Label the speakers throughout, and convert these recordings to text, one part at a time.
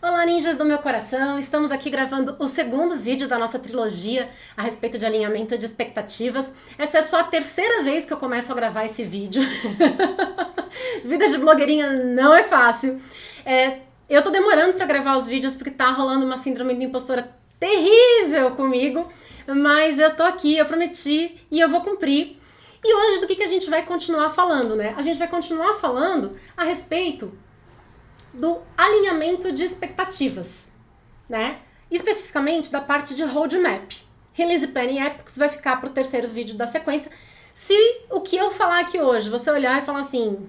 Speaker 1: Olá, ninjas do meu coração! Estamos aqui gravando o segundo vídeo da nossa trilogia a respeito de alinhamento de expectativas. Essa é só a terceira vez que eu começo a gravar esse vídeo. Vida de blogueirinha não é fácil. Eu tô demorando pra gravar os vídeos porque tá rolando uma síndrome de impostora terrível comigo, mas eu tô aqui, eu prometi e eu vou cumprir. E hoje do que a gente vai continuar falando, né? A gente vai continuar falando a respeito do alinhamento de expectativas, né? Especificamente da parte de roadmap. Release Plan e Epics vai ficar para o terceiro vídeo da sequência. Se o que eu falar aqui hoje, você olhar e falar assim,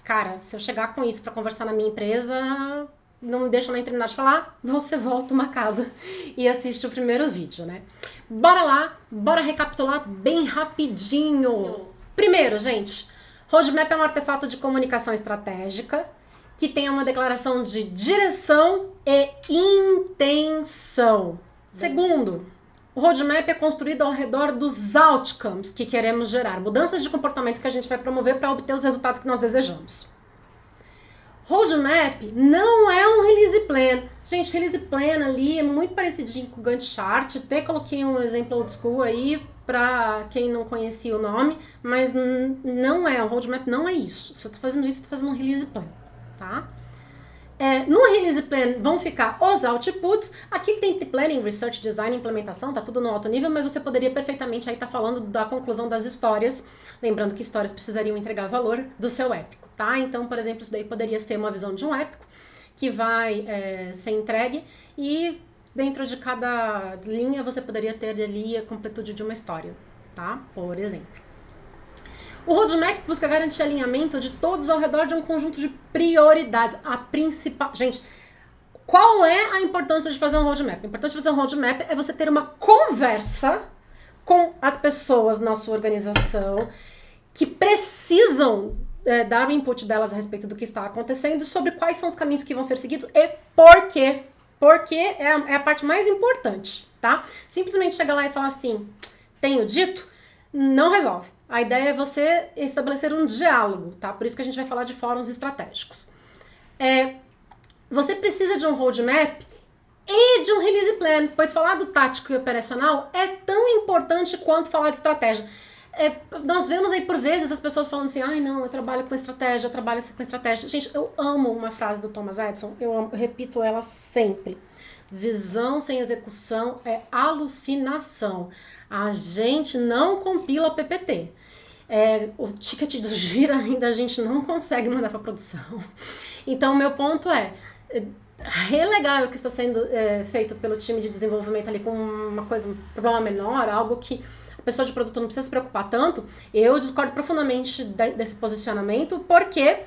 Speaker 1: cara, se eu chegar com isso para conversar na minha empresa, não me deixa nem terminar de falar, você volta uma casa e assiste o primeiro vídeo, né? Bora lá, bora recapitular bem rapidinho. Primeiro, gente, roadmap é um artefato de comunicação estratégica que tenha uma declaração de direção e intenção. Segundo, o roadmap é construído ao redor dos outcomes que queremos gerar, mudanças de comportamento que a gente vai promover para obter os resultados que nós desejamos. Roadmap não é um release plan. Gente, release plan ali é muito parecidinho com o Gantt chart. Até coloquei um exemplo old school aí para quem não conhecia o nome, mas não é, o roadmap não é isso. Se você está fazendo isso, você está fazendo um release plan. Tá? No Release Plan vão ficar os outputs. Aqui tem Planning, Research, Design, Implementação, tá tudo no alto nível, mas você poderia perfeitamente aí estar falando da conclusão das histórias, lembrando que histórias precisariam entregar valor do seu épico, tá? Então, por exemplo, isso daí poderia ser uma visão de um épico que vai ser entregue e dentro de cada linha você poderia ter ali a completude de uma história, tá? Por exemplo. O roadmap busca garantir alinhamento de todos ao redor de um conjunto de prioridades. A principal... Gente, qual é a importância de fazer um roadmap? A importância de fazer um roadmap é você ter uma conversa com as pessoas na sua organização que precisam dar o input delas a respeito do que está acontecendo, sobre quais são os caminhos que vão ser seguidos e por quê. Porque é a parte mais importante, tá? Simplesmente chegar lá e falar assim, tenho dito, não resolve. A ideia é você estabelecer um diálogo, tá? Por isso que a gente vai falar de fóruns estratégicos. Você precisa de um roadmap e de um release plan, pois falar do tático e operacional é tão importante quanto falar de estratégia. Nós vemos aí por vezes as pessoas falando assim, ai não, eu trabalho com estratégia, eu trabalho com estratégia. Gente, eu amo uma frase do Thomas Edison, eu repito ela sempre. Visão sem execução é alucinação. A gente não compila PPT. O ticket do Gira ainda a gente não consegue mandar para produção. Então, o meu ponto é relegar o que está sendo feito pelo time de desenvolvimento ali com uma coisa, um problema menor, algo que a pessoa de produto não precisa se preocupar tanto. Eu discordo profundamente desse posicionamento, porque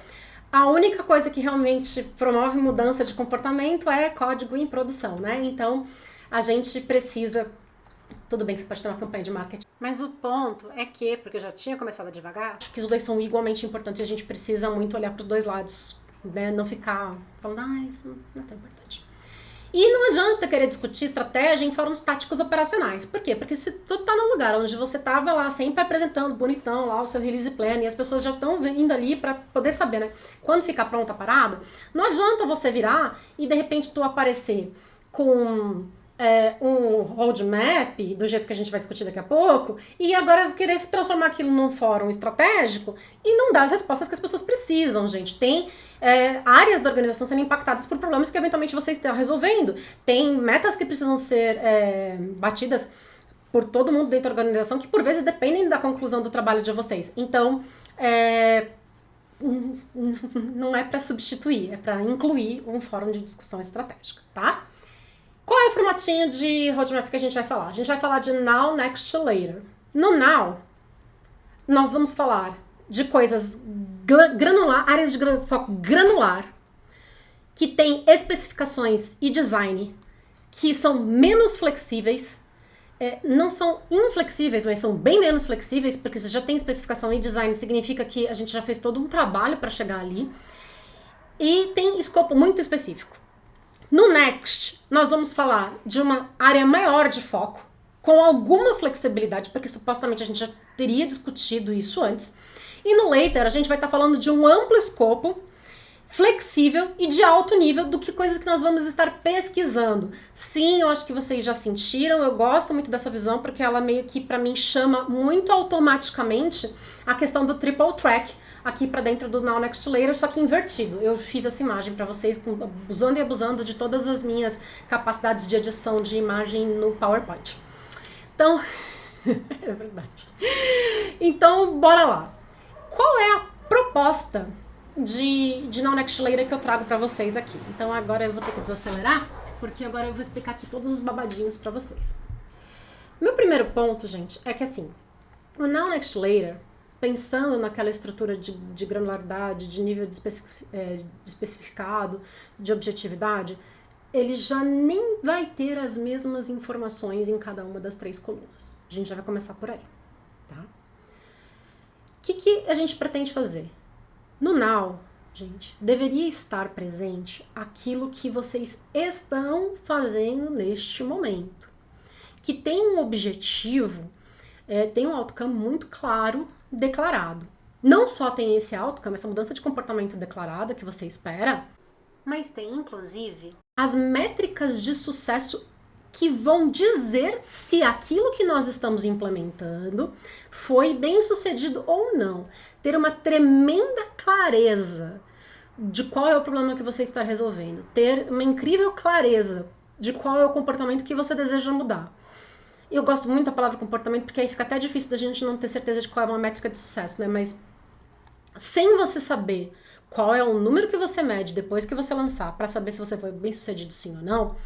Speaker 1: a única coisa que realmente promove mudança de comportamento é código em produção, né? Então, a gente precisa... Tudo bem que você pode ter uma campanha de marketing, mas o ponto é que, porque eu já tinha começado a devagar, acho que os dois são igualmente importantes e a gente precisa muito olhar para os dois lados, né? Não ficar falando, isso não é tão importante. E não adianta querer discutir estratégia em fóruns táticos operacionais. Por quê? Porque se tu tá no lugar onde você tava lá sempre apresentando bonitão lá o seu release plan e as pessoas já estão indo ali para poder saber, né? Quando ficar pronta a parada, não adianta você virar e de repente tu aparecer com um roadmap, do jeito que a gente vai discutir daqui a pouco, e agora querer transformar aquilo num fórum estratégico e não dar as respostas que as pessoas precisam, gente. Tem áreas da organização sendo impactadas por problemas que eventualmente você está resolvendo. Tem metas que precisam ser batidas por todo mundo dentro da organização que por vezes dependem da conclusão do trabalho de vocês. Então, não é para substituir, é para incluir um fórum de discussão estratégica, tá? Qual é o formatinho de roadmap que a gente vai falar? A gente vai falar de Now, Next, Later. No Now, nós vamos falar de coisas granular, áreas de foco granular, que tem especificações e design que são menos flexíveis, não são inflexíveis, mas são bem menos flexíveis, porque se já tem especificação e design, significa que a gente já fez todo um trabalho para chegar ali, e tem escopo muito específico. No Next, nós vamos falar de uma área maior de foco, com alguma flexibilidade, porque supostamente a gente já teria discutido isso antes. E no Later, a gente vai estar falando de um amplo escopo, flexível e de alto nível do que coisas que nós vamos estar pesquisando. Sim, eu acho que vocês já sentiram, eu gosto muito dessa visão porque ela meio que para mim chama muito automaticamente a questão do triple track aqui para dentro do Now Next Later, só que invertido. Eu fiz essa imagem para vocês usando e abusando de todas as minhas capacidades de edição de imagem no PowerPoint. Então, é verdade. Então, bora lá. Qual é a proposta de Now Next Later que eu trago pra vocês aqui? Então agora eu vou ter que desacelerar, porque agora eu vou explicar aqui todos os babadinhos pra vocês. Meu primeiro ponto, gente, é que assim, o Now Next Later, pensando naquela estrutura de granularidade, de nível de especificado, de objetividade, ele já nem vai ter as mesmas informações em cada uma das 3 colunas. A gente já vai começar por aí, tá? O que a gente pretende fazer? No Now, gente, deveria estar presente aquilo que vocês estão fazendo neste momento, que tem um objetivo, tem um outcome muito claro, declarado. Não só tem esse outcome, essa mudança de comportamento declarada que você espera, mas tem, inclusive, as métricas de sucesso que vão dizer se aquilo que nós estamos implementando foi bem sucedido ou não. Ter uma tremenda clareza de qual é o problema que você está resolvendo. Ter uma incrível clareza de qual é o comportamento que você deseja mudar. Eu gosto muito da palavra comportamento porque aí fica até difícil da gente não ter certeza de qual é uma métrica de sucesso, né? Mas sem você saber qual é o número que você mede depois que você lançar para saber se você foi bem sucedido sim ou não,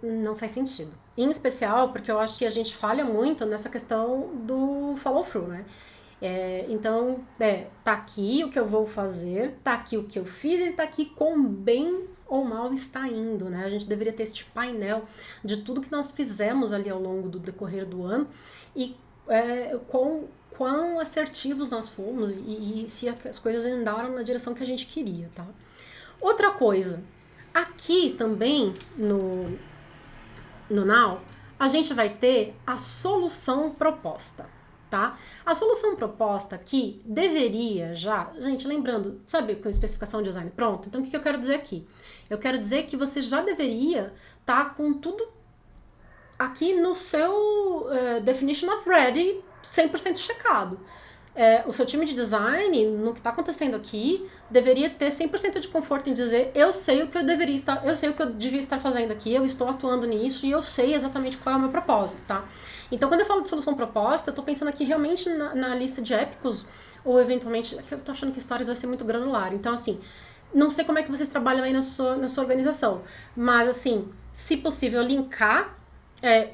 Speaker 1: não faz sentido. Em especial porque eu acho que a gente falha muito nessa questão do follow-through, né? Então, tá aqui o que eu vou fazer, tá aqui o que eu fiz e tá aqui quão bem ou mal está indo, né? A gente deveria ter este painel de tudo que nós fizemos ali ao longo do decorrer do ano e quão assertivos nós fomos e se as coisas andaram na direção que a gente queria, tá? Outra coisa, aqui também no Now, a gente vai ter a solução proposta, tá? A solução proposta aqui deveria já, gente, lembrando, sabe, com especificação de design pronto? Então, o que eu quero dizer aqui? Eu quero dizer que você já deveria estar com tudo aqui no seu definition of ready 100% checado. O seu time de design, no que está acontecendo aqui, deveria ter 100% de conforto em dizer eu sei o que eu devia estar fazendo aqui, eu estou atuando nisso e eu sei exatamente qual é o meu propósito, tá? Então, quando eu falo de solução proposta, eu tô pensando aqui realmente na lista de épicos, ou eventualmente, eu tô achando que stories vai ser muito granular. Então, assim, não sei como é que vocês trabalham aí na sua organização, mas, assim, se possível, linkar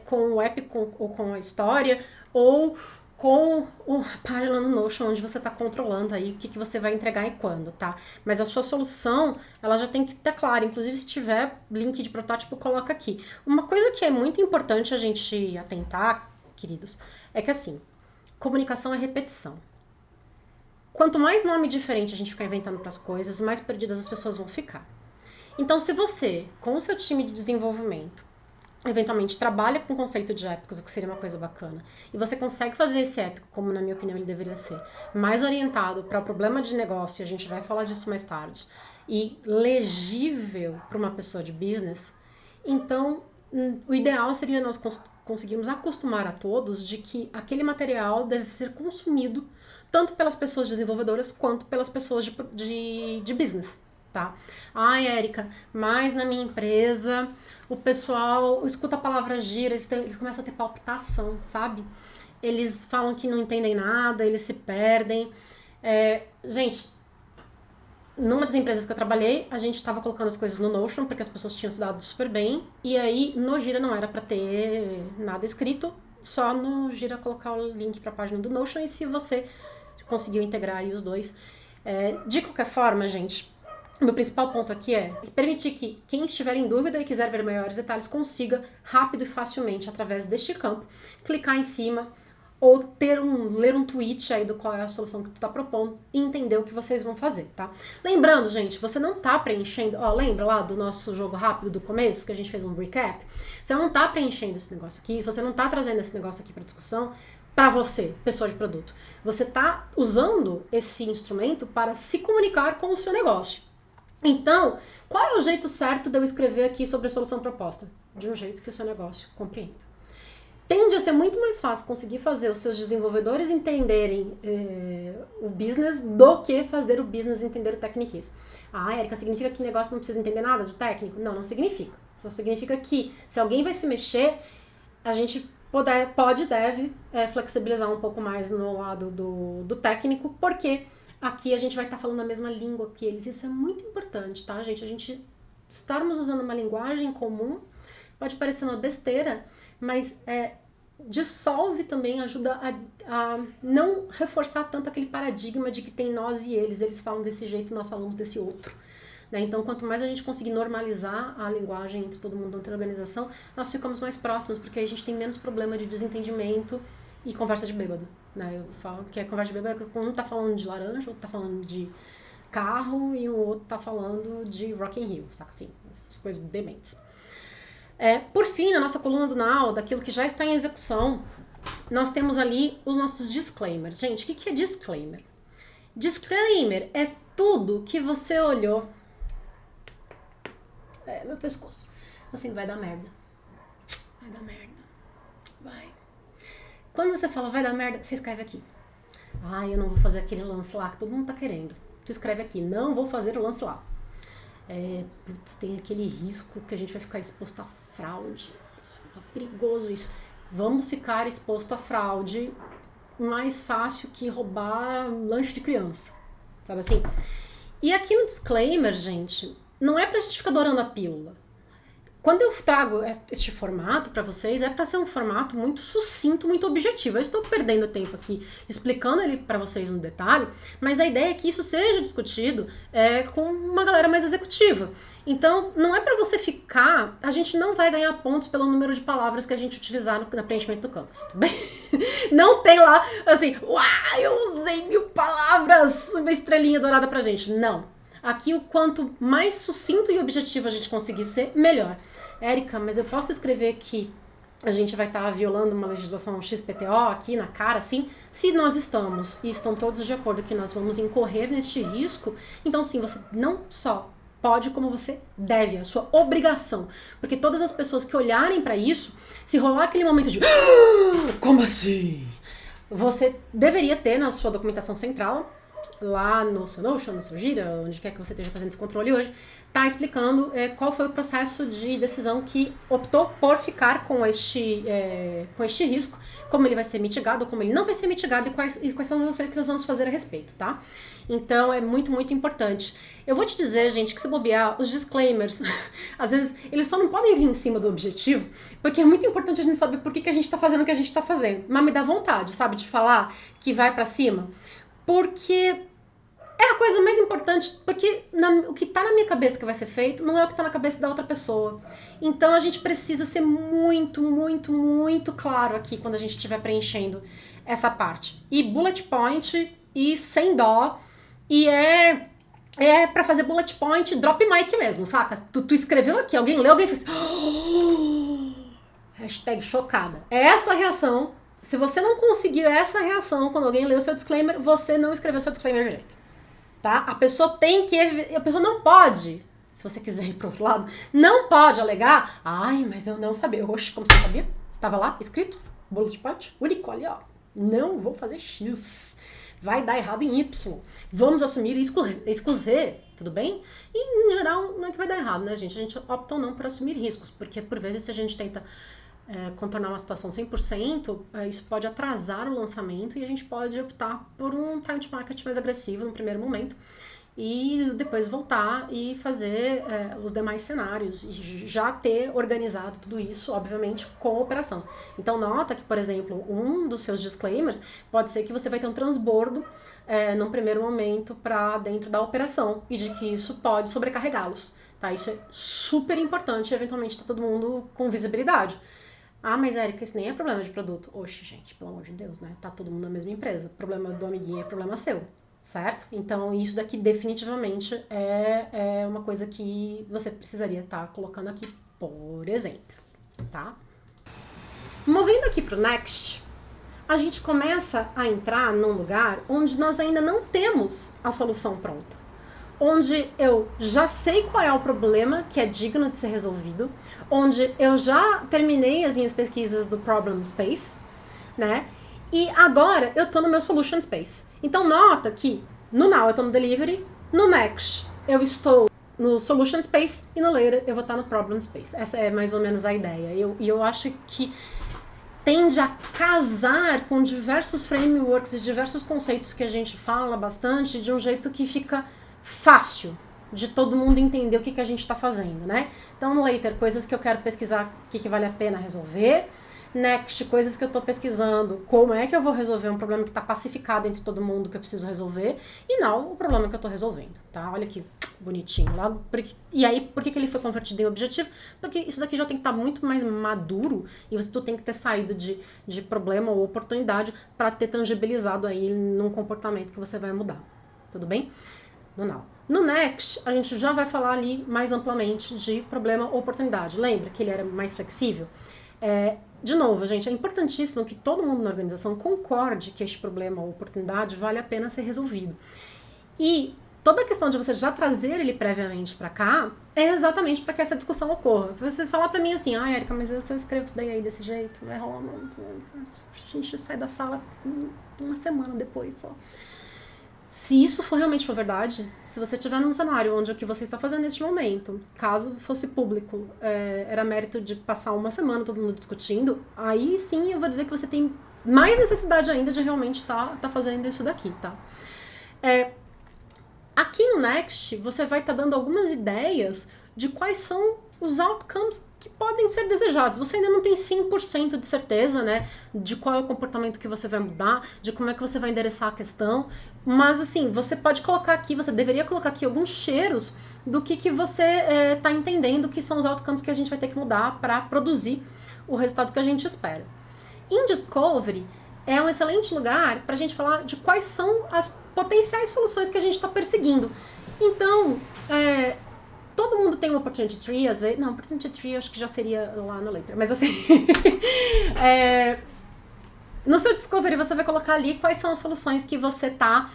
Speaker 1: com o épico ou com a história, ou com a página no Notion, onde você está controlando aí o que você vai entregar e quando, tá? Mas a sua solução, ela já tem que estar clara. Inclusive, se tiver link de protótipo, coloca aqui. Uma coisa que é muito importante a gente atentar, queridos, é que assim, comunicação é repetição. Quanto mais nome diferente a gente ficar inventando para as coisas, mais perdidas as pessoas vão ficar. Então, se você, com o seu time de desenvolvimento, eventualmente trabalha com o conceito de épicos, o que seria uma coisa bacana, e você consegue fazer esse épico, como na minha opinião ele deveria ser, mais orientado para o problema de negócio, e a gente vai falar disso mais tarde, e legível para uma pessoa de business, então o ideal seria nós conseguirmos acostumar a todos de que aquele material deve ser consumido tanto pelas pessoas desenvolvedoras quanto pelas pessoas de business. Tá? Ai, Érica, mas na minha empresa o pessoal escuta a palavra gira, eles começam a ter palpitação, sabe? Eles falam que não entendem nada, eles se perdem. Gente, numa das empresas que eu trabalhei, a gente estava colocando as coisas no Notion, porque as pessoas tinham se dado super bem, e aí no Gira não era para ter nada escrito, só no Gira colocar o link para a página do Notion, e se você conseguiu integrar aí os dois. De qualquer forma, gente, o meu principal ponto aqui é permitir que quem estiver em dúvida e quiser ver maiores detalhes consiga rápido e facilmente, através deste campo, clicar em cima ou ler um tweet aí do qual é a solução que tu tá propondo e entender o que vocês vão fazer, tá? Lembrando, gente, você não tá preenchendo, lembra lá do nosso jogo rápido do começo, que a gente fez um recap? Você não tá preenchendo esse negócio aqui, você não tá trazendo esse negócio aqui pra discussão para você, pessoa de produto. Você tá usando esse instrumento para se comunicar com o seu negócio. Então, qual é o jeito certo de eu escrever aqui sobre a solução proposta? De um jeito que o seu negócio compreenda. Tende a ser muito mais fácil conseguir fazer os seus desenvolvedores entenderem o business do que fazer o business entender o tecniquez. Ah, Érica, significa que o negócio não precisa entender nada de técnico? Não, não significa. Só significa que se alguém vai se mexer, a gente pode e deve flexibilizar um pouco mais no lado do técnico, porque aqui a gente vai estar falando a mesma língua que eles. Isso é muito importante, tá, gente? A gente estarmos usando uma linguagem comum pode parecer uma besteira, mas dissolve também, ajuda a não reforçar tanto aquele paradigma de que tem nós e eles falam desse jeito, nós falamos desse outro. Né? Então, quanto mais a gente conseguir normalizar a linguagem entre todo mundo dentro da organização, nós ficamos mais próximos, porque aí a gente tem menos problema de desentendimento e conversa de bêbado. Né? Eu falo que a conversa de bêbado é que um tá falando de laranja, o outro tá falando de carro e o outro tá falando de Rock in Rio, saca assim? Essas coisas dementes. Por fim, na nossa coluna do Now, daquilo que já está em execução, nós temos ali os nossos disclaimers. Gente, o que é disclaimer? Disclaimer é tudo que você olhou. Meu pescoço. Assim, vai dar merda. Vai dar merda. Vai. Quando você fala vai dar merda, você escreve aqui. Eu não vou fazer aquele lance lá que todo mundo tá querendo. Tu escreve aqui, não vou fazer o lance lá. Tem aquele risco que a gente vai ficar exposto a fraude. É perigoso isso. Vamos ficar exposto a fraude mais fácil que roubar lanche de criança. Sabe assim? E aqui no disclaimer, gente, não é pra gente ficar adorando a pílula. Quando eu trago este formato para vocês, é para ser um formato muito sucinto, muito objetivo. Eu estou perdendo tempo aqui explicando ele para vocês no detalhe, mas a ideia é que isso seja discutido com uma galera mais executiva. Então, não é para você ficar... A gente não vai ganhar pontos pelo número de palavras que a gente utilizar no preenchimento do Canvas, tudo bem? Não tem lá, assim, eu usei 1000 palavras, uma estrelinha dourada pra gente. Não. Aqui, o quanto mais sucinto e objetivo a gente conseguir ser, melhor. Érica, mas eu posso escrever que a gente vai estar violando uma legislação XPTO aqui na cara, assim? Se nós estamos, e estão todos de acordo que nós vamos incorrer neste risco, então sim, você não só pode, como você deve, é a sua obrigação. Porque todas as pessoas que olharem para isso, se rolar aquele momento de como assim? Você deveria ter na sua documentação central, lá no seu Notion, no seu Gira, onde quer que você esteja fazendo esse controle hoje, tá explicando qual foi o processo de decisão que optou por ficar com este risco, como ele vai ser mitigado, como ele não vai ser mitigado e quais são as ações que nós vamos fazer a respeito, tá? Então é muito, muito importante. Eu vou te dizer, gente, que se bobear, os disclaimers, às vezes, eles só não podem vir em cima do objetivo, porque é muito importante a gente saber por que a gente tá fazendo o que a gente tá fazendo. Mas me dá vontade, sabe, de falar que vai pra cima, porque é a coisa mais importante, porque o que tá na minha cabeça que vai ser feito não é o que tá na cabeça da outra pessoa. Então a gente precisa ser muito, muito, muito claro aqui quando a gente estiver preenchendo essa parte. E bullet point, e sem dó, e é pra fazer bullet point, drop mic mesmo, saca? Tu escreveu aqui, alguém leu, alguém fez... Hashtag chocada. É essa a reação. Se você não conseguiu essa reação quando alguém leu o seu disclaimer, você não escreveu seu disclaimer direito. Tá? A pessoa não pode, se você quiser ir pro outro lado, não pode alegar, mas eu não sabia. Oxe, como você sabia? Tava lá, escrito, bullet point, único ali, ó. Não vou fazer X. Vai dar errado em Y. Vamos assumir riscos Z, tudo bem? E, em geral, não é que vai dar errado, né, gente? A gente opta ou não por assumir riscos, porque, por vezes, se a gente tenta contornar uma situação 100%, isso pode atrasar o lançamento e a gente pode optar por um time to market mais agressivo no primeiro momento e depois voltar e fazer os demais cenários e já ter organizado tudo isso, obviamente, com a operação. Então nota que, por exemplo, um dos seus disclaimers pode ser que você vai ter um transbordo num primeiro momento para dentro da operação e de que isso pode sobrecarregá-los. Tá? Isso é super importante e eventualmente tá todo mundo com visibilidade. Mas Érica, isso nem é problema de produto. Oxe, gente, pelo amor de Deus, né? Tá todo mundo na mesma empresa. Problema do amiguinho é problema seu, certo? Então, isso daqui definitivamente é uma coisa que você precisaria estar colocando aqui, por exemplo, tá? Movendo aqui pro Next, a gente começa a entrar num lugar onde nós ainda não temos a solução pronta. onde eu já sei qual é o problema que é digno de ser resolvido, onde eu já terminei as minhas pesquisas do Problem Space, né? E agora eu tô no meu Solution Space. Então nota que no Now eu tô no Delivery, no Next eu estou no Solution Space e no Later eu vou estar no Problem Space. Essa é mais ou menos a ideia. E eu acho que tende a casar com diversos frameworks e diversos conceitos que a gente fala bastante de um jeito que fica fácil de todo mundo entender o que a gente está fazendo, né? Então, no Later, coisas que eu quero pesquisar, o que vale a pena resolver. Next, coisas que eu estou pesquisando, como é que eu vou resolver um problema que está pacificado entre todo mundo que eu preciso resolver. E não o problema que eu estou resolvendo, tá? Olha que bonitinho. Logo, e aí, por que ele foi convertido em objetivo? Porque isso daqui já tem que estar muito mais maduro e tu tem que ter saído de problema ou oportunidade para ter tangibilizado aí num comportamento que você vai mudar. Tudo bem? No Now. No Next, a gente já vai falar ali mais amplamente de problema ou oportunidade. Lembra que ele era mais flexível? De novo, gente, é importantíssimo que todo mundo na organização concorde que este problema ou oportunidade vale a pena ser resolvido. E toda a questão de você já trazer ele previamente para cá é exatamente para que essa discussão ocorra. Você falar para mim assim, Érica, mas se eu escrevo isso daí aí desse jeito, vai rolar, a gente sai da sala uma semana depois só. Se isso realmente for verdade, se você estiver num cenário onde o que você está fazendo neste momento, caso fosse público, era mérito de passar uma semana todo mundo discutindo, aí sim eu vou dizer que você tem mais necessidade ainda de realmente tá fazendo isso daqui, tá? Aqui no Next, você vai estar dando algumas ideias de quais são os outcomes que podem ser desejados. Você ainda não tem 100% de certeza, né, de qual é o comportamento que você vai mudar, de como é que você vai endereçar a questão, mas assim, você pode colocar aqui, você deveria colocar aqui alguns cheiros do que você está entendendo que são os outcomes que a gente vai ter que mudar para produzir o resultado que a gente espera. Em Discovery, é um excelente lugar para a gente falar de quais são as potenciais soluções que a gente está perseguindo. Então, todo mundo tem um Opportunity Tree, às vezes. Não, Opportunity Tree acho que já seria lá no Later, mas assim. No seu Discovery você vai colocar ali quais são as soluções que você está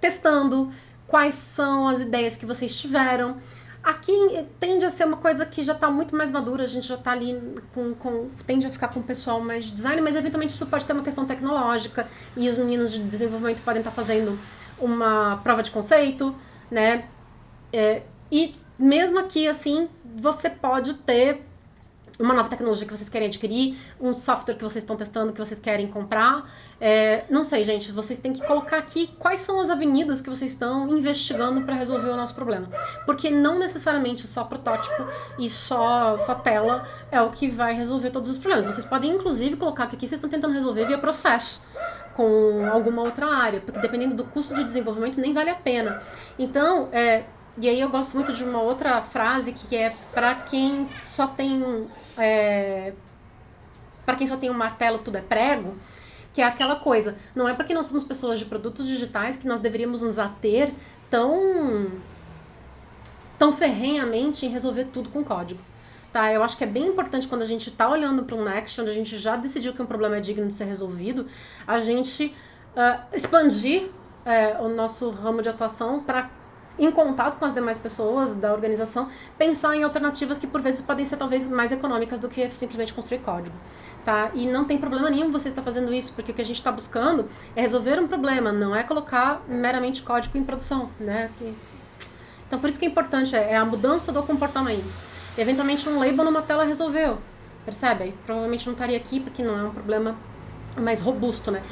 Speaker 1: testando, quais são as ideias que vocês tiveram. Aqui tende a ser uma coisa que já está muito mais madura, a gente já está ali tende a ficar com o pessoal mais de design, mas eventualmente isso pode ter uma questão tecnológica e os meninos de desenvolvimento podem estar fazendo uma prova de conceito, né? E mesmo aqui, assim, você pode ter uma nova tecnologia que vocês querem adquirir, um software que vocês estão testando, que vocês querem comprar. Não sei, gente, vocês têm que colocar aqui quais são as avenidas que vocês estão investigando para resolver o nosso problema. Porque não necessariamente só protótipo e só tela é o que vai resolver todos os problemas. Vocês podem, inclusive, colocar que aqui vocês estão tentando resolver via processo com alguma outra área, porque dependendo do custo de desenvolvimento nem vale a pena. Então, e aí eu gosto muito de uma outra frase que é para quem só tem um martelo, tudo é prego, que é aquela coisa, não é porque nós somos pessoas de produtos digitais que nós deveríamos nos ater tão ferrenhamente em resolver tudo com código. Tá? Eu acho que é bem importante quando a gente está olhando para um Next, onde a gente já decidiu que um problema é digno de ser resolvido, a gente expandir o nosso ramo de atuação para, em contato com as demais pessoas da organização, pensar em alternativas que por vezes podem ser talvez mais econômicas do que simplesmente construir código. Tá? E não tem problema nenhum você estar fazendo isso, porque o que a gente está buscando é resolver um problema, não é colocar meramente código em produção, né? Então por isso que é importante, é a mudança do comportamento. E, eventualmente um label numa tela resolveu, percebe? Aí, provavelmente não estaria aqui porque não é um problema mais robusto, né?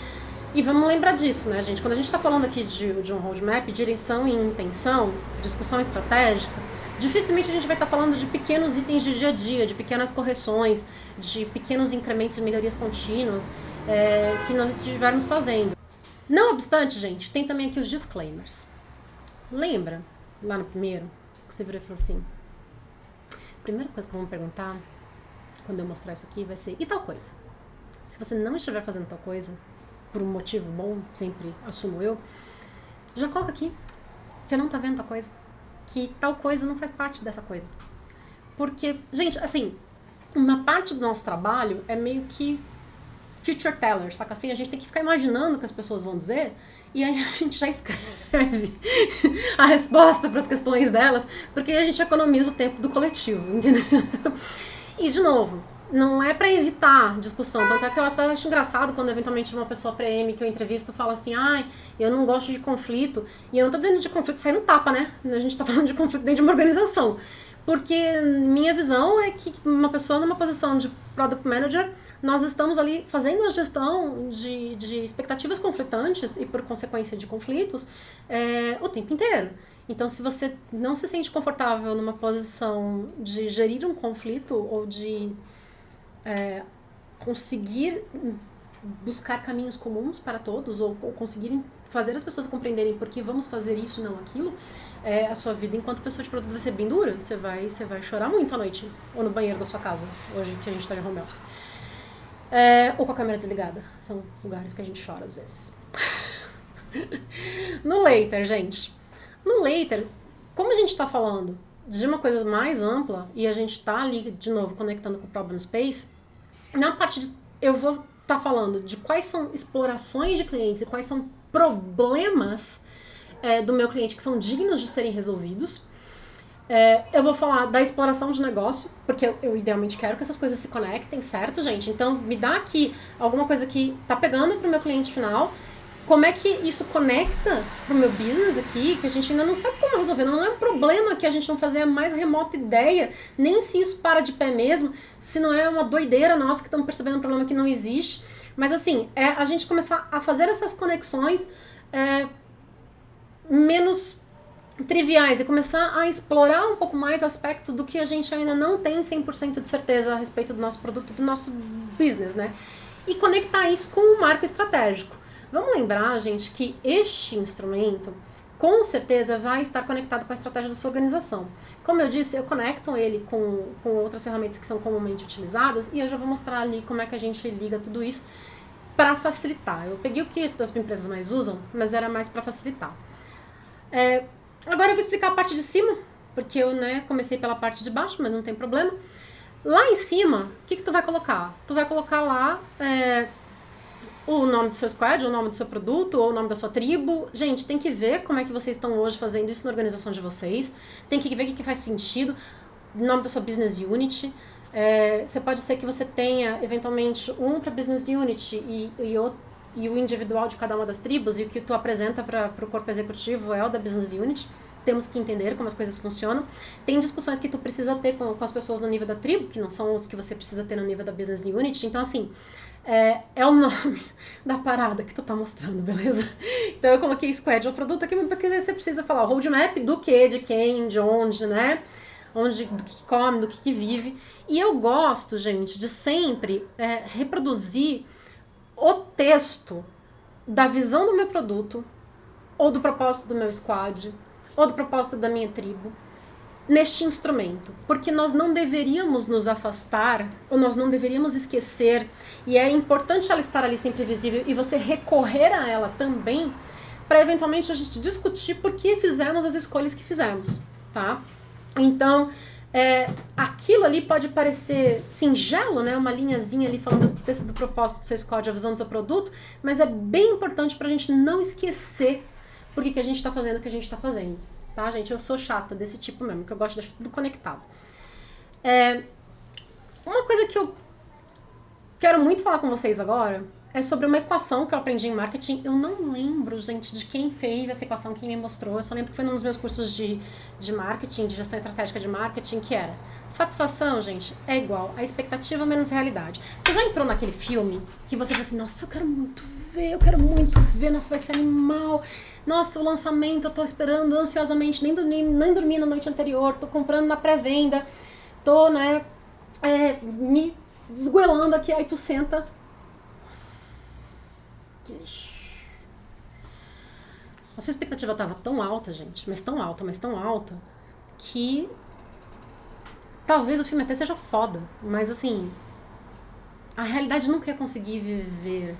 Speaker 1: E vamos lembrar disso, né, gente? Quando a gente está falando aqui de um roadmap, direção e intenção, discussão estratégica, dificilmente a gente vai estar falando de pequenos itens de dia a dia, de pequenas correções, de pequenos incrementos e melhorias contínuas que nós estivermos fazendo. Não obstante, gente, tem também aqui os disclaimers. Lembra, lá no primeiro, que você virou e falou assim, a primeira coisa que eu vou perguntar, quando eu mostrar isso aqui, vai ser, e tal coisa? Se você não estiver fazendo tal coisa, por um motivo bom, sempre assumo eu, já coloca aqui, você não tá vendo tal coisa, que tal coisa não faz parte dessa coisa. Porque, gente, assim, uma parte do nosso trabalho é meio que future teller, saca assim? A gente tem que ficar imaginando o que as pessoas vão dizer e aí a gente já escreve a resposta para as questões delas, porque a gente economiza o tempo do coletivo, entendeu? E, de novo, não é pra evitar discussão, tanto é que eu até acho engraçado quando eventualmente uma pessoa PM que eu entrevisto fala assim, ai, eu não gosto de conflito, e eu não tô dizendo de conflito sair no tapa, né? A gente tá falando de conflito dentro de uma organização, porque minha visão é que uma pessoa numa posição de Product Manager, nós estamos ali fazendo a gestão de expectativas conflitantes e, por consequência, de conflitos o tempo inteiro. Então, se você não se sente confortável numa posição de gerir um conflito ou de conseguir buscar caminhos comuns para todos ou conseguirem fazer as pessoas compreenderem por que vamos fazer isso, não aquilo, a sua vida enquanto pessoa de produto vai ser bem dura. Você vai chorar muito à noite ou no banheiro da sua casa, hoje que a gente está de home office. Ou com a câmera desligada. São lugares que a gente chora às vezes. No later, gente. No later, como a gente está falando de uma coisa mais ampla e a gente está ali, de novo, conectando com o Problem Space, na parte de, eu vou estar falando de quais são explorações de clientes e quais são problemas do meu cliente que são dignos de serem resolvidos. Eu vou falar da exploração de negócio, porque eu idealmente quero que essas coisas se conectem, certo, gente? Então, me dá aqui alguma coisa que tá pegando pro meu cliente final. Como é que isso conecta pro meu business aqui, que a gente ainda não sabe como resolver. Não é um problema que a gente não fazer a mais remota ideia, nem se isso para de pé mesmo, se não é uma doideira nossa que estamos percebendo um problema que não existe. Mas assim, a gente começar a fazer essas conexões menos triviais e começar a explorar um pouco mais aspectos do que a gente ainda não tem 100% de certeza a respeito do nosso produto, do nosso business, né? E conectar isso com o marco estratégico. Vamos lembrar, gente, que este instrumento, com certeza, vai estar conectado com a estratégia da sua organização. Como eu disse, eu conecto ele com outras ferramentas que são comumente utilizadas e eu já vou mostrar ali como é que a gente liga tudo isso para facilitar. Eu peguei o que as empresas mais usam, mas era mais para facilitar. Agora eu vou explicar a parte de cima, porque eu comecei pela parte de baixo, mas não tem problema. Lá em cima, o que tu vai colocar? Tu vai colocar lá o nome do seu squad, o nome do seu produto, ou o nome da sua tribo. Gente, tem que ver como é que vocês estão hoje fazendo isso na organização de vocês. Tem que ver o que faz sentido. O nome da sua business unit. Você pode ser que você tenha, eventualmente, um para business unit e o individual de cada uma das tribos, e o que tu apresenta para o corpo executivo é o da business unit. Temos que entender como as coisas funcionam. Tem discussões que tu precisa ter com as pessoas no nível da tribo, que não são os que você precisa ter no nível da business unit. Então, assim, é o nome da parada que tu tá mostrando, beleza? Então eu coloquei squad ao produto aqui, porque você precisa falar o roadmap do que, de quem, de onde, né? Do que come, do que vive. E eu gosto, gente, de sempre reproduzir o texto da visão do meu produto, ou do propósito do meu squad, ou do propósito da minha tribo, neste instrumento, porque nós não deveríamos nos afastar, ou nós não deveríamos esquecer, e é importante ela estar ali sempre visível, e você recorrer a ela também, para eventualmente a gente discutir por que fizemos as escolhas que fizemos, tá? Então, aquilo ali pode parecer singelo, né? Uma linhazinha ali falando do texto do propósito do seu squad, a visão do seu produto, mas é bem importante pra gente não esquecer por que a gente tá fazendo o que a gente tá fazendo, tá, gente? Eu sou chata desse tipo mesmo, que eu gosto de deixar tudo conectado. Uma coisa que eu quero muito falar com vocês agora é sobre uma equação que eu aprendi em marketing. Eu não lembro, gente, de quem fez essa equação, quem me mostrou. Eu só lembro que foi num dos meus cursos de marketing, de gestão estratégica de marketing, que era: satisfação, gente, é igual a expectativa menos realidade. Você já entrou naquele filme que você fala assim, nossa, eu quero muito ver, nossa, vai ser animal, nossa, o lançamento, eu tô esperando ansiosamente, nem dormi na noite anterior, tô comprando na pré-venda, tô, me desgoelando aqui, aí tu senta, que lixo. A sua expectativa tava tão alta, gente, mas tão alta, que talvez o filme até seja foda, mas assim, a realidade nunca ia conseguir viver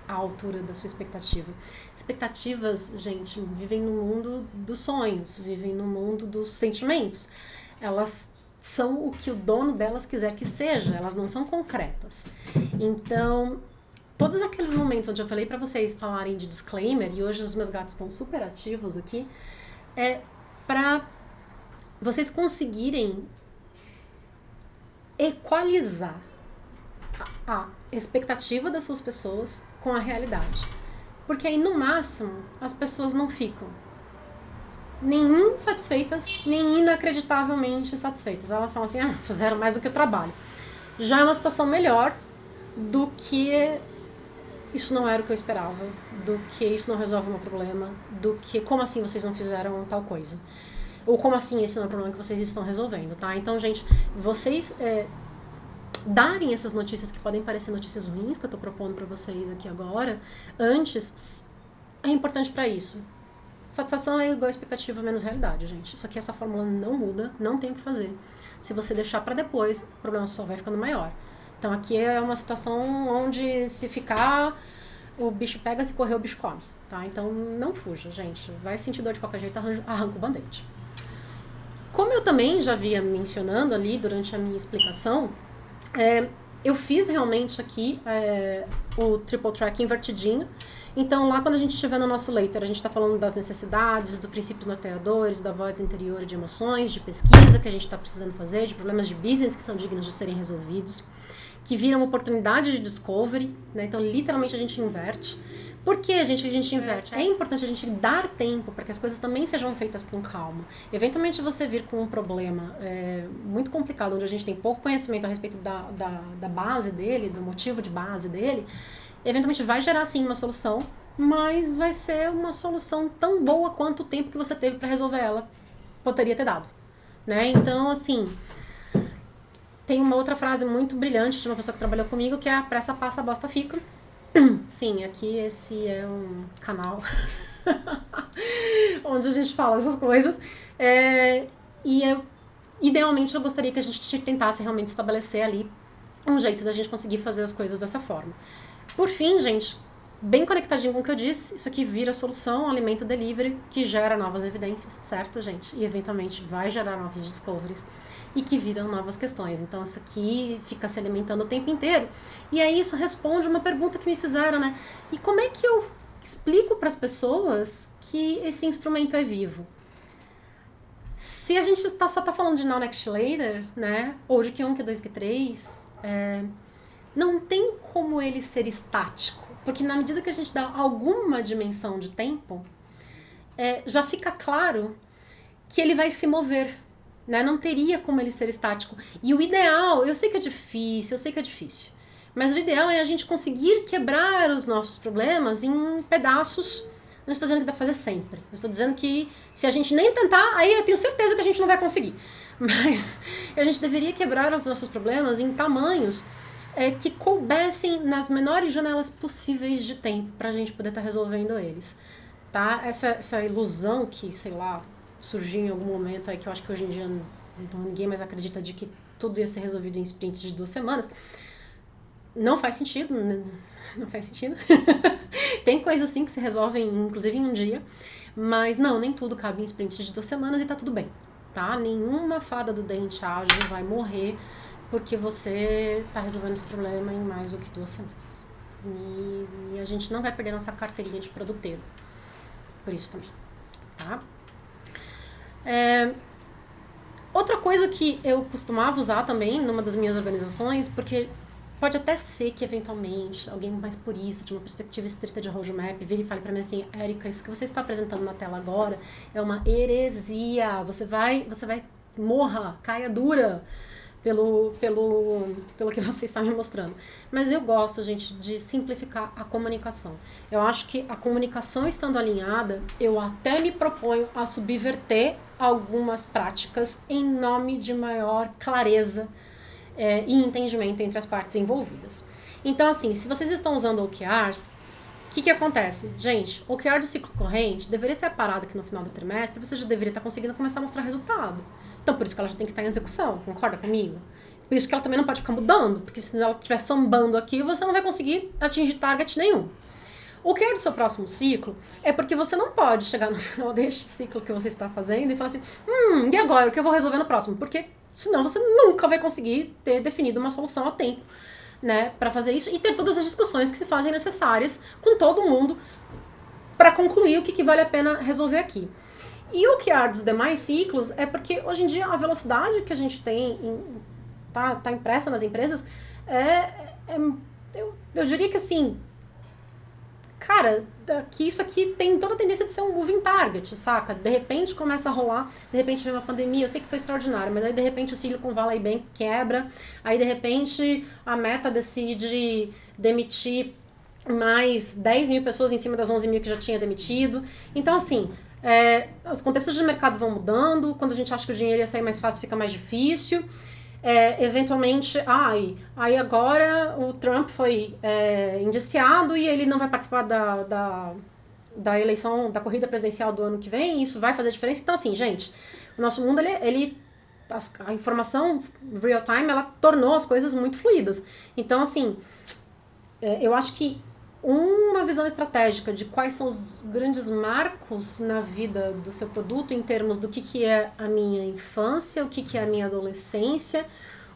Speaker 1: à altura da sua expectativa. Expectativas, gente, vivem no mundo dos sonhos, vivem no mundo dos sentimentos. Elas são o que o dono delas quiser que seja, elas não são concretas. Então, todos aqueles momentos onde eu falei pra vocês falarem de disclaimer, e hoje os meus gatos estão super ativos aqui, é pra vocês conseguirem equalizar a expectativa das suas pessoas com a realidade. Porque aí, no máximo, as pessoas não ficam nem insatisfeitas, nem inacreditavelmente satisfeitas. Elas falam assim, fizeram mais do que o trabalho. Já é uma situação melhor do que isso não era o que eu esperava, do que isso não resolve o meu problema, do que como assim vocês não fizeram tal coisa. Ou como assim esse não é o problema que vocês estão resolvendo, tá? Então, gente, vocês darem essas notícias que podem parecer notícias ruins, que eu tô propondo pra vocês aqui agora, antes, é importante pra isso. Satisfação é igual a expectativa menos realidade, gente. Só que essa fórmula não muda, não tem o que fazer. Se você deixar pra depois, o problema só vai ficando maior. Então aqui é uma situação onde se ficar, o bicho pega, se correr o bicho come, tá? Então não fuja, gente. Vai sentir dor de qualquer jeito, arranca o band-aid. Como eu também já vinha mencionando ali durante a minha explicação, eu fiz realmente aqui o triple track invertidinho. Então, lá quando a gente estiver no nosso later, a gente está falando das necessidades, dos princípios norteadores, da voz interior de emoções, de pesquisa que a gente está precisando fazer, de problemas de business que são dignos de serem resolvidos, que viram oportunidade de discovery, né? Então, literalmente, a gente inverte. Por que a gente inverte? É importante a gente dar tempo para que as coisas também sejam feitas com calma. Eventualmente, você vir com um problema muito complicado, onde a gente tem pouco conhecimento a respeito da base dele, do motivo de base dele, eventualmente vai gerar sim uma solução, mas vai ser uma solução tão boa quanto o tempo que você teve para resolver ela poderia ter dado, né? Então, assim, tem uma outra frase muito brilhante de uma pessoa que trabalhou comigo, que é a pressa passa, a bosta fica. Sim, aqui esse é um canal onde a gente fala essas coisas. Idealmente, eu gostaria que a gente tentasse realmente estabelecer ali um jeito da gente conseguir fazer as coisas dessa forma. Por fim, gente, bem conectadinho com o que eu disse, isso aqui vira solução, alimento delivery, que gera novas evidências, certo, gente? E eventualmente vai gerar novos discoveries e que viram novas questões. Então isso aqui fica se alimentando o tempo inteiro. E aí isso responde uma pergunta que me fizeram, né? E como é que eu explico para as pessoas que esse instrumento é vivo? Se a gente só tá falando de now, next, later, né? Ou de Q1, Q2, Q3, não tem como ele ser estático, porque na medida que a gente dá alguma dimensão de tempo, já fica claro que ele vai se mover, né? Não teria como ele ser estático. E o ideal, eu sei que é difícil, mas o ideal é a gente conseguir quebrar os nossos problemas em pedaços. Não estou dizendo que dá pra fazer sempre. Eu estou dizendo que se a gente nem tentar, aí eu tenho certeza que a gente não vai conseguir. Mas a gente deveria quebrar os nossos problemas em tamanhos que coubessem nas menores janelas possíveis de tempo pra gente poder estar resolvendo eles, tá? Essa ilusão que, sei lá, surgiu em algum momento aí, que eu acho que hoje em dia ninguém mais acredita de que tudo ia ser resolvido em sprints de 2 semanas, não faz sentido, né? Não faz sentido. Tem coisas assim que se resolvem, inclusive em um dia, mas não, nem tudo cabe em sprints de 2 semanas e tá tudo bem, tá? Nenhuma fada do dente ágil vai morrer porque você está resolvendo esse problema em mais do que 2 semanas. E a gente não vai perder nossa carteirinha de produteiro. Por isso também. Tá? Outra coisa que eu costumava usar também numa das minhas organizações, porque pode até ser que eventualmente alguém mais purista, de uma perspectiva estrita de roadmap, vire e fale pra mim assim, Érica, isso que você está apresentando na tela agora é uma heresia. Você vai morra, caia dura pelo que você está me mostrando. Mas eu gosto, gente, de simplificar a comunicação. Eu acho que a comunicação estando alinhada, eu até me proponho a subverter algumas práticas em nome de maior clareza e entendimento entre as partes envolvidas. Então, assim, se vocês estão usando OKRs, o que acontece? Gente, o OKR do ciclo corrente deveria ser a parada que no final do trimestre você já deveria estar conseguindo começar a mostrar resultado. Então, por isso que ela já tem que estar em execução, concorda comigo? Por isso que ela também não pode ficar mudando, porque se ela estiver sambando aqui, você não vai conseguir atingir target nenhum. O que é do seu próximo ciclo é porque você não pode chegar no final deste ciclo que você está fazendo e falar assim, e agora, o que eu vou resolver no próximo? Porque senão você nunca vai conseguir ter definido uma solução a tempo, né, para fazer isso e ter todas as discussões que se fazem necessárias com todo mundo para concluir o que vale a pena resolver aqui. E o que há dos demais ciclos é porque hoje em dia a velocidade que a gente tem tá impressa nas empresas eu diria que assim, cara, que isso aqui tem toda a tendência de ser um moving target, saca? De repente começa a rolar, de repente vem uma pandemia, eu sei que foi extraordinário, mas aí de repente o Silicon Valley Bank quebra, aí de repente a Meta decide demitir mais 10 mil pessoas em cima das 11 mil que já tinha demitido. Então, assim, os contextos de mercado vão mudando, quando a gente acha que o dinheiro ia sair mais fácil, fica mais difícil. Eventualmente, aí agora o Trump foi indiciado e ele não vai participar da eleição, da corrida presidencial do ano que vem, isso vai fazer diferença. Então, assim, gente, o nosso mundo, a informação real time, ela tornou as coisas muito fluidas. Então, assim, eu acho que uma visão estratégica de quais são os grandes marcos na vida do seu produto em termos do que é a minha infância, o que é a minha adolescência,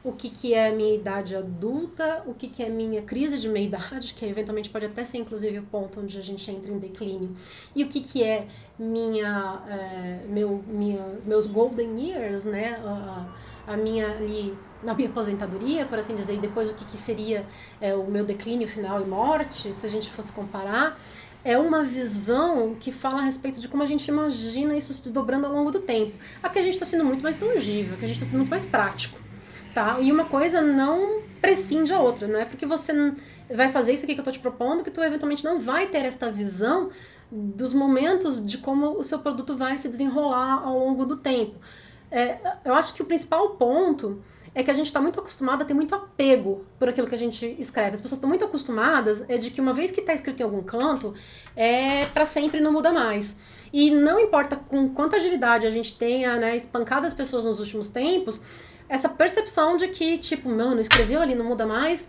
Speaker 1: o que é a minha idade adulta, o que é a minha crise de meia-idade, que eventualmente pode até ser inclusive o ponto onde a gente entra em declínio, e o que é meus golden years, né, a minha ali na minha aposentadoria, por assim dizer, e depois o que seria o meu declínio final e morte, se a gente fosse comparar, é uma visão que fala a respeito de como a gente imagina isso se desdobrando ao longo do tempo. Aqui a gente está sendo muito mais tangível, aqui a gente está sendo muito mais prático, tá? E uma coisa não prescinde a outra, não é porque você vai fazer isso aqui que eu estou te propondo que tu eventualmente não vai ter esta visão dos momentos de como o seu produto vai se desenrolar ao longo do tempo. Eu acho que o principal ponto é que a gente está muito acostumado a ter muito apego por aquilo que a gente escreve. As pessoas estão muito acostumadas de que uma vez que está escrito em algum canto, para sempre, não muda mais. E não importa com quanta agilidade a gente tenha, né, espancado as pessoas nos últimos tempos, essa percepção de que, tipo, não escreveu ali, não muda mais,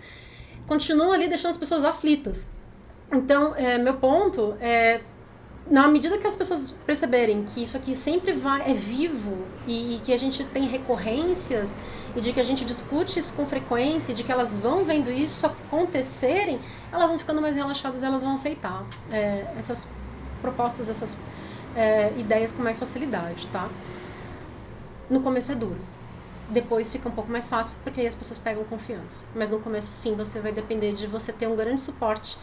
Speaker 1: continua ali deixando as pessoas aflitas. Então, meu ponto na medida que as pessoas perceberem que isso aqui sempre é vivo e que a gente tem recorrências e de que a gente discute isso com frequência e de que elas vão vendo isso acontecerem, elas vão ficando mais relaxadas e elas vão aceitar essas propostas, essas ideias com mais facilidade, tá? No começo é duro. Depois fica um pouco mais fácil porque aí as pessoas pegam confiança. Mas no começo, sim, você vai depender de você ter um grande suporte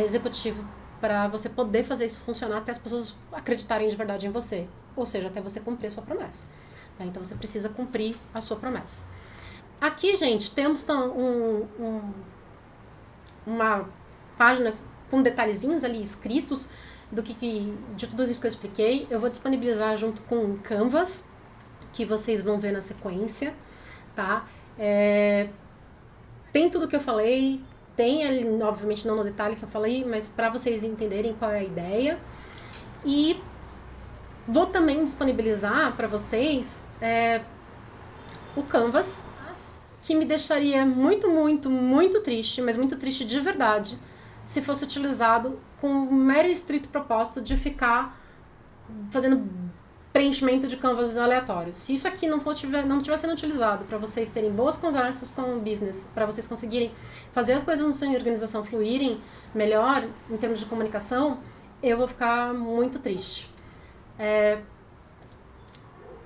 Speaker 1: executivo para você poder fazer isso funcionar até as pessoas acreditarem de verdade em você. Ou seja, até você cumprir a sua promessa. Tá? Então você precisa cumprir a sua promessa. Aqui, gente, temos uma página com detalhezinhos ali escritos de tudo isso que eu expliquei. Eu vou disponibilizar junto com um Canvas, que vocês vão ver na sequência. Tá? Tem tudo que eu falei. Tem ali, obviamente não no detalhe que eu falei, mas para vocês entenderem qual é a ideia. E vou também disponibilizar para vocês o Canvas, que me deixaria muito, muito, muito triste, mas muito triste de verdade, se fosse utilizado com o mero e estrito propósito de ficar fazendo preenchimento de canvas aleatórios. Se isso aqui não estiver sendo utilizado para vocês terem boas conversas com o business, para vocês conseguirem fazer as coisas na sua organização fluírem melhor em termos de comunicação, eu vou ficar muito triste. É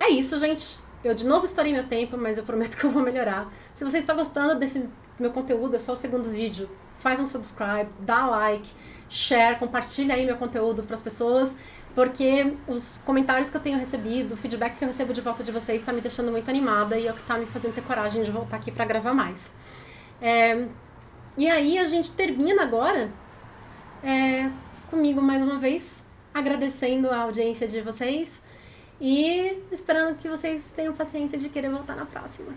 Speaker 1: isso, gente. Eu de novo estourei meu tempo, mas eu prometo que eu vou melhorar. Se você está gostando desse meu conteúdo, é só o segundo vídeo, faz um subscribe, dá like, share, compartilha aí meu conteúdo para as pessoas, porque os comentários que eu tenho recebido, o feedback que eu recebo de volta de vocês está me deixando muito animada e é o que está me fazendo ter coragem de voltar aqui para gravar mais. E aí a gente termina agora comigo mais uma vez, agradecendo a audiência de vocês e esperando que vocês tenham paciência de querer voltar na próxima.